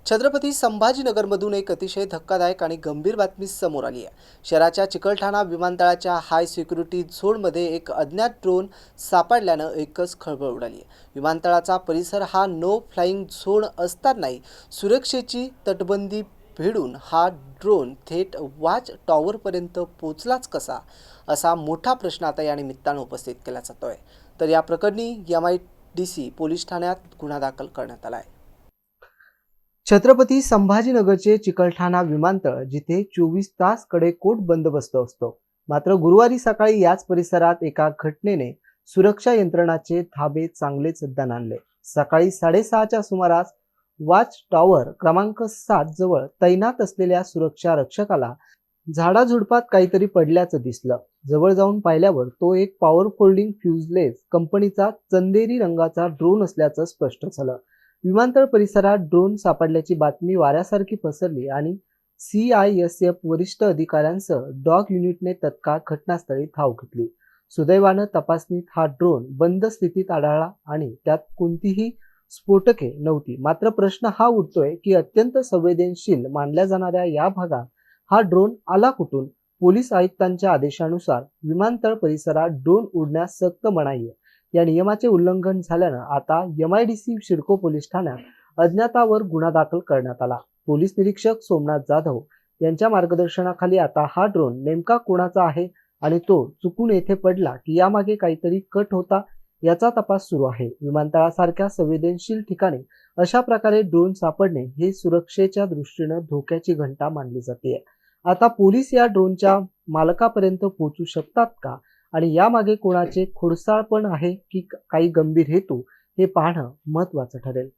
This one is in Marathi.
छत्रपती संभाजीनगरमधून एक अतिशय धक्कादायक आणि गंभीर बातमी समोर आली आहे। शहराच्या चिकलठाणा विमानतळाच्या हाय सिक्युरिटी झोनमध्ये एक अज्ञात ड्रोन सापडल्यानं एकच खळबळ उडाली आहे। विमानतळाचा परिसर हा नो फ्लाइंग झोन असतानाही सुरक्षेची तटबंदी भेडून हा ड्रोन थेट वॉच टॉवरपर्यंत पोहोचलाच कसा, असा मोठा प्रश्न आता या निमित्तानं उपस्थित केला जातोय। तर या प्रकरणी MIDC पोलीस ठाण्यात गुन्हा दाखल करण्यात आला आहे। छत्रपती संभाजीनगरचे चिकलठाणा विमानतळ जिथे 24 तास कडेकोट बंदोबस्त असतो, मात्र गुरुवारी सकाळी याच परिसरात एका घटनेने सुरक्षा यंत्रणाचे धाबे चांगलेच दणाणले। सकाळी 6:30च्या सुमारास वॉच टॉवर क्रमांक 7 जवळ तैनात असलेल्या सुरक्षा रक्षकाला झाडाझुडपात काहीतरी पडल्याचं दिसलं। जवळ जाऊन पाहिल्यावर तो एक पॉवर फोल्डिंग फ्युजलेस कंपनीचा चंदेरी रंगाचा ड्रोन असल्याचं स्पष्ट झालं। विमानतळ परिसरात ड्रोन सापडल्याची बातमी वाऱ्यासारखी पसरली आणि CISF वरिष्ठ अधिकाऱ्यांसह डॉग युनिटने तत्काळ घटनास्थळी धाव घेतली। सुदैवानं तपासणीत हा ड्रोन बंद स्थितीत आढळला आणि त्यात कोणतीही स्फोटके नव्हती। मात्र प्रश्न हा उठतोय की अत्यंत संवेदनशील मानल्या जाणाऱ्या या भागात हा ड्रोन आला कुठून? पोलीस आयुक्तांच्या आदेशानुसार विमानतळ परिसरात ड्रोन उडण्यास सक्त मनाई आहे। या नियमाचे उल्लंघन झाल्यानं आता MIDC सिडको पोलीस ठाण्यात अज्ञातावर गुन्हा दाखल करण्यात आला। पोलीस निरीक्षक सोमनाथ जाधव यांच्या मार्गदर्शनाखाली आता हा ड्रोन नेमका कोणाचा आहे आणि तो चुकून येथे पडला की यामागे काहीतरी कट होता, याचा तपास सुरू आहे। विमानतळासारख्या संवेदनशील ठिकाणी अशा प्रकारे ड्रोन सापडणे हे सुरक्षेच्या दृष्टीने धोक्याची घंटा मानली जाते। आता पोलीस या ड्रोनच्या मालकापर्यंत पोहोचू शकतात का आणि यामागे कोणाचे खोडसाळपण आहे की काही गंभीर हेतू, हे पाहणं महत्त्वाचं ठरेल।